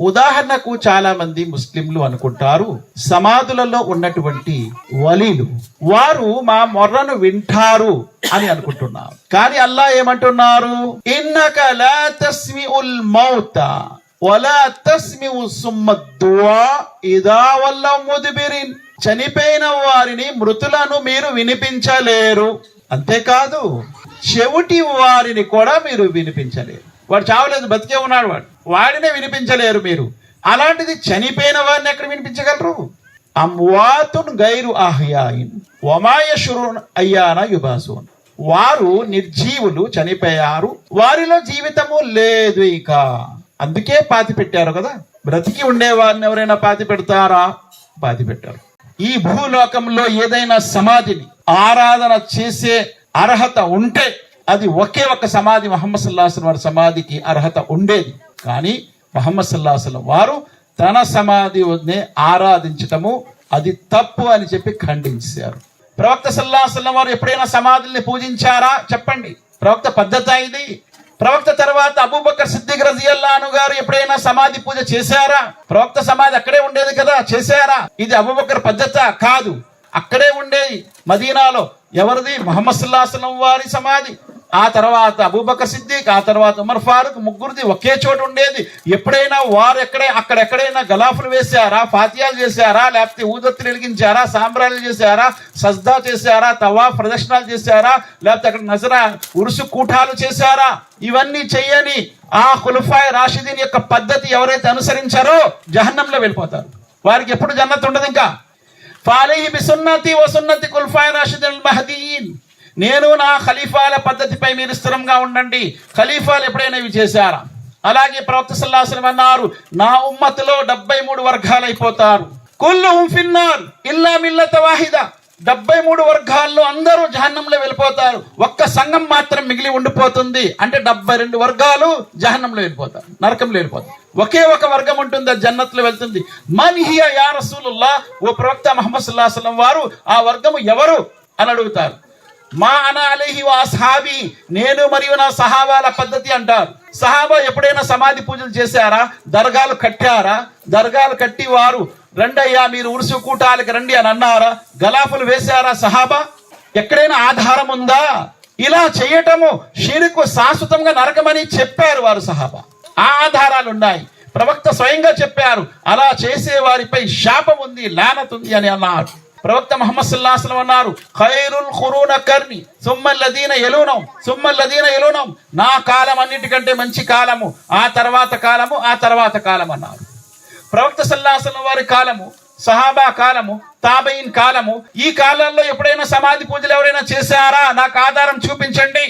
ఉదాహరణకు చాలా మంది ముస్లింలు అనుకుంటారు సమాధులలో ఉన్నటువంటి వలీలు వారు మా మొర్రను వింటారు అని అనుకుంటున్నారు. కానీ అల్లా ఏమంటున్నారు, ఇన్నక లా తస్మిఉల్ మౌత వలా తస్మిఉ సుమ్మ దుఆ ఇదా వల్లౌ ముద్బిరిన్. చనిపోయిన వారిని మృతులను మీరు వినిపించలేరు, అంతేకాదు చెవిటి వారిని కూడా మీరు వినిపించలేరు. వాడు చావలేదు, బతికే ఉన్నాడు, వాడినే వినిపించలేరు మీరు. అలాంటిది చనిపోయిన వారిని ఎక్కడ వినిపించగలరు? అమ్వాతున్ గైరు అహ్యాయిన్ వమా యష్ఉరూన్ అయ్యాన యుబాసూన్. వారు నిర్జీవులు, చనిపోయారు, వారిలో జీవితము లేదు ఇక. అందుకే పాతి పెట్టారు కదా. బ్రతికి ఉండే వారిని ఎవరైనా పాతి పెడతారా? పాతి పెట్టారు. ఈ భూలోకంలో ఏదైనా సమాధిని ఆరాధన చేసే అర్హత ఉంటే అది ఒకే ఒక సమాధి ముహమ్మద్ సల్లల్లాహు అలైహి వసల్లం వారి సమాధికి అర్హత ఉండేది. కానీ ముహమ్మద్ సల్లల్లాహు అలైహి వసల్లం వారు తన సమాధిని ఆరాధించటము అది తప్పు అని చెప్పి ఖండించారు. ప్రవక్త సల్లల్లాహు అలైహి వసల్లం వారు ఎప్పుడైనా సమాధుల్ని పూజించారా? చెప్పండి. ప్రవక్త పద్ధతి ఇది. ప్రవక్త తర్వాత అబూబకర్ సిద్దిక్ రజియల్లాహు అన్హు గారు ఎప్పుడైనా సమాధి పూజ చేశారా? ప్రవక్త సమాధి అక్కడే ఉండేది కదా, చేశారా? ఇది అబూబకర్ పద్ధత కాదు, అక్కడే ఉండేది మదీనాలో. ఎవరిది? ముహమ్మద్ సల్లల్లాహు అలైహి వసల్లం వారి సమాధి. ఆ తర్వాత అబూబకర్ సిద్దిక్, ఆ తర్వాత ఉమర్ ఫారూక్, ముగ్గురిది ఒకే చోటు ఉండేది. ఎప్పుడైనా వారు అక్కడెక్కడైనా గలాఫులు వేశారా, ఫాతియాలు చేశారా, లేకపోతే ఊదత్తులు వెలిగించారా, సాంబ్రాలు చేశారా, సజ్దా చేశారా, తవాఫ్ ప్రదర్శనలు చేశారా, లేకపోతే అక్కడ నజరా ఉరుసు కూటాలు చేశారా? ఇవన్నీ చెయ్యని ఆ ఖులఫాయ్ రాషిదీన్ యొక్క పద్ధతి ఎవరైతే అనుసరించారో జహన్నంలో వెళ్ళిపోతారు. వారికి ఎప్పుడు జన్నత్ ఉండదు. ఇంకా ఫాలైహి బిసున్నతి వ సున్నతి ఖులఫాయ్ రాషిదీన్ అల్ మహ్దీయీన్. నేను నా ఖలీఫాల పద్ధతిపై మీరు స్థిరంగా ఉండండి. ఖలీఫాలు ఎప్పుడైనా ఇవి చేశారా? అలాగే ప్రవక్త సల్లల్లాహు అలైహి వసల్లం అన్నారు, నా ఉమ్మతులో 73 వర్గాలు అయిపోతారు. కుల్లుహుం ఫిన్నార్ ఇల్లా మిల్లత వాహిదా. 73 వర్గాల్లో అందరూ జహన్నంలో వెళ్ళిపోతారు, ఒక్క సంఘం మాత్రం మిగిలి ఉండిపోతుంది. అంటే 72 వర్గాలు జహన్నంలో వెళ్ళిపోతారు, నరకంలో వెళ్ళిపోతారు. ఒకే ఒక వర్గం ఉంటుంది, అది జన్నత్లో వెళ్తుంది. మన్ హియ యా రసూలుల్లాహ్. ఓ ప్రవక్త ముహమ్మద్ సల్లల్లాహు అలైహి వసల్లం వారు ఆ వర్గము ఎవరు అని అడుగుతారు. మా అనా అలైహి వా అస్హాబీ. నేను మరియు నా సహాబాల పద్ధతి అంటారు. సహాబా ఎప్పుడైనా సమాధి పూజలు చేశారా? దర్గాలు కట్టారా? దర్గాలు కట్టి వారు రండయ్యా మీరు ఉరుసు కూటాలకి రండి అని అన్నారా? గలాఫులు వేశారా సహాబా? ఎక్కడైనా ఆధారం ఉందా? ఇలా చేయటము షిర్కు, శాశ్వతంగా నరకమని చెప్పారు వారు సహాబా. ఆ ఆధారాలు ఉన్నాయి. ప్రవక్త స్వయంగా చెప్పారు, అలా చేసే వారిపై శాపం ఉంది, లానత్ ఉంది అని అన్నారు. ప్రవక్త ముహమ్మద్ సల్లల్లాహు అలైహి వసల్లం అన్నారు, ఖైరుల్ ఖురూన కర్ని సుమ్మల్లదీన యలూనహుం సుమ్మల్లదీన యలూనహుం. నా కాలం అన్నిటికంటే మంచి కాలము, ఆ తర్వాత కాలము, ఆ తర్వాత కాలం అన్నారు. ప్రవక్త సల్లల్లాహు అలైహి వసల్లం వారి కాలము, సహాబా కాలము, తాబయిన్ కాలము. ఈ కాలంలో ఎప్పుడైనా సమాధి పూజలు ఎవరైనా చేశారా? నాకు ఆధారం చూపించండి.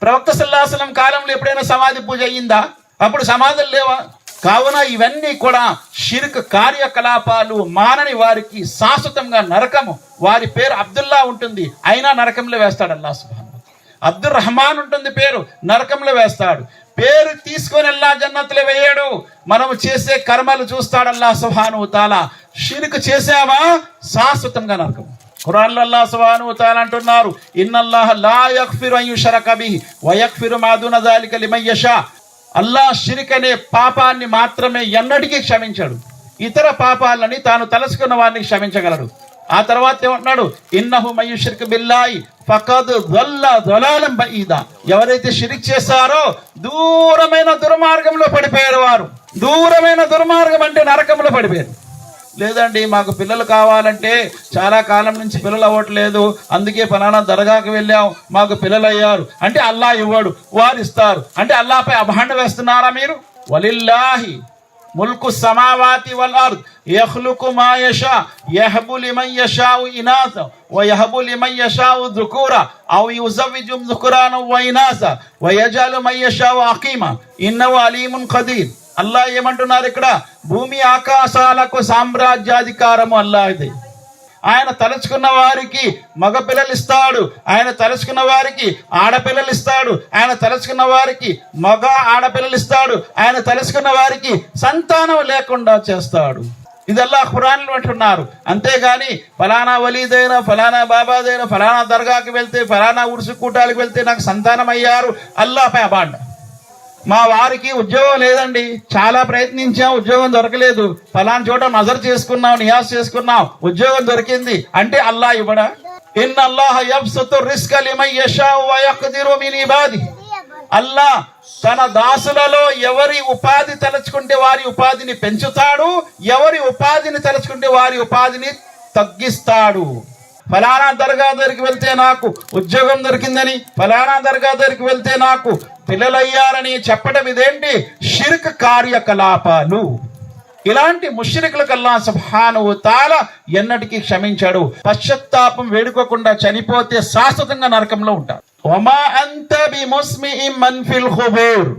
ప్రవక్త సల్లల్లాహు అలైహి వసల్లం కాలంలో ఎప్పుడైనా సమాధి పూజ అయ్యిందా? అప్పుడు సమాధులు లేవా? కావున ఇవన్నీ కూడా షిర్క్ కార్యకలాపాలు. మానని వారికి శాశ్వతంగా నరకము. వారి పేరు అబ్దుల్లా ఉంటుంది, అయినా నరకంలో వేస్తాడు అల్లాహ్ సుబ్హానహు వ తఆలా. అబ్దుర్ రహమాన్ ఉంటుంది పేరు, నరకంలో వేస్తాడు. పేరు తీసుకొని అల్లాహ్ జన్నత్లో వేయడు. మనము చేసే కర్మలు చూస్తాడు అల్లాహ్ సుబ్హానహు వ తఆలా. షిర్క్ చేసావా, శాశ్వతంగా నరకం. ఖురాన్లో అల్లాహ్ సుబ్హానహు వ తఆలా అంటున్నారు, ఇన్నల్లాహ లా యగ్ఫిరు అన్ యుష్రక బిహి వ యగ్ఫిరు మా దూన జాలిక లిమన్ యషా. అల్లాహ్ షిర్క్ అనే పాపాన్ని మాత్రమే ఎన్నటికీ క్షమించాడు, ఇతర పాపాలని తాను తలసుకున్న వారిని క్షమించగలడు. ఆ తర్వాత ఏమంటున్నాడు, ఇన్నహు మన్ యుష్రిక్ బిల్లాహి ఫఖద్ ضل ضلالا బഈదా. ఎవరైతే షిర్క్ చేశారో దూరమైన దుర్మార్గంలో పడిపోయారు వారు. దూరమైన దుర్మార్గం అంటే నరకంలో పడిపోయారు. లేదండి మాకు పిల్లలు కావాలంటే చాలా కాలం నుంచి పిల్లలు అవ్వట్లేదు, అందుకే ఫలానా దర్గాకి వెళ్ళాం, మాకు పిల్లలు అయ్యారు అంటే అల్లాహ్ ఇవ్వడు, వారు ఇస్తారు అంటే అల్లాహ్పై అభాండ వేస్తున్నారా మీరు? వలిల్లాహి ముల్కు సమావాతి వల్ అర్ద్ యఖ్లుకు మా యషా యహబు లిమన్ యషాఉ ఇనాస వ యహబు లిమన్ యషాఉ ذుకురా ఔ యుజవ్విజుహుం ذుకురాన వ ఇనాస వ యజఅలు మన్ యషాఉ అకీమా ఇన్నహు అలీమున్ ఖదీర్. అల్లాహ్ ఏమంటున్నారు ఇక్కడ? భూమి ఆకాశాలకు సామ్రాజ్యాధికారము అల్లాహ్దే. ఆయన తలుచుకున్న వారికి మగ పిల్లలు ఇస్తాడు, ఆయన తలుచుకున్న వారికి ఆడపిల్లలు ఇస్తాడు, ఆయన తలుచుకున్న వారికి మగ ఆడపిల్లలు ఇస్తాడు, ఆయన తలుచుకున్న వారికి సంతానం లేకుండా చేస్తాడు. ఇది అల్లాహ్ ఖురాన్లో అంటున్నారు. అంతేగాని ఫలానా వలీదైనా, ఫలానా బాబాదైనా, ఫలానా దర్గాకి వెళ్తే, ఫలానా ఉరుసు కూటాలకు వెళ్తే నాకు సంతానం అయ్యారు, అల్లాహ్పై అబాండ. మా వారికి ఉద్యోగం లేదండి, చాలా ప్రయత్నించాం, ఉద్యోగం దొరకలేదు, ఫలానా చోట నజర్ చేసుకున్నాం, నియాజ్ చేసుకున్నాం, ఉద్యోగం దొరికింది అంటే అల్లా ఇవ్వడా? ఇన్నల్లాహ యబ్సుతు రిజ్క లిమన్ యషాఉ వ యఖ్దిరు మిన్ ఇబాదిహి. అల్లా తన దాసులలో ఎవరి ఉపాధి తలుచుకుంటే వారి ఉపాధిని పెంచుతాడు, ఎవరి ఉపాధిని తలుచుకుంటే వారి ఉపాధిని తగ్గిస్తాడు. ఫలానా దర్గా దగ్గరికి వెళ్తే నాకు ఉద్యోగం దొరికిందని, ఫలానా దర్గా దగ్గరికి వెళ్తే నాకు పిల్లలయ్యారని చెప్పడం ఇదేంటి? షిర్క్ కార్యకలాపాలు. ఇలాంటి ముష్రికులకు అల్లాహ్ సుబ్హానహు వ తఆలా ఎన్నటికీ క్షమించాడు. పశ్చాత్తాపం వేడుకోకుండా చనిపోతే శాశ్వతంగా నరకంలో ఉంటారు. వమా అంత బిముస్మిఇ మన్ ఫిల్ ఖుబూర్.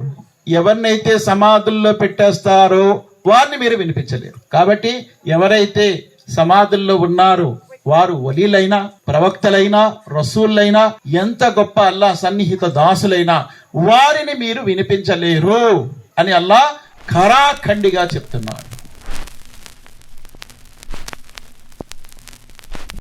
ఎవరినైతే సమాధుల్లో పెట్టేస్తారో వారిని మీరు వినిపించలేరు. కాబట్టి ఎవరైతే సమాధుల్లో ఉన్నారో వారు వలీలైనా, ప్రవక్తలైనా, రసూళ్ళైనా, ఎంత గొప్ప అల్లాహ్ సన్నిహిత దాసులైనా వారిని మీరు వినిపించలేరు అని అల్లాహ్ ఖరాఖండిగా చెప్తున్నాడు.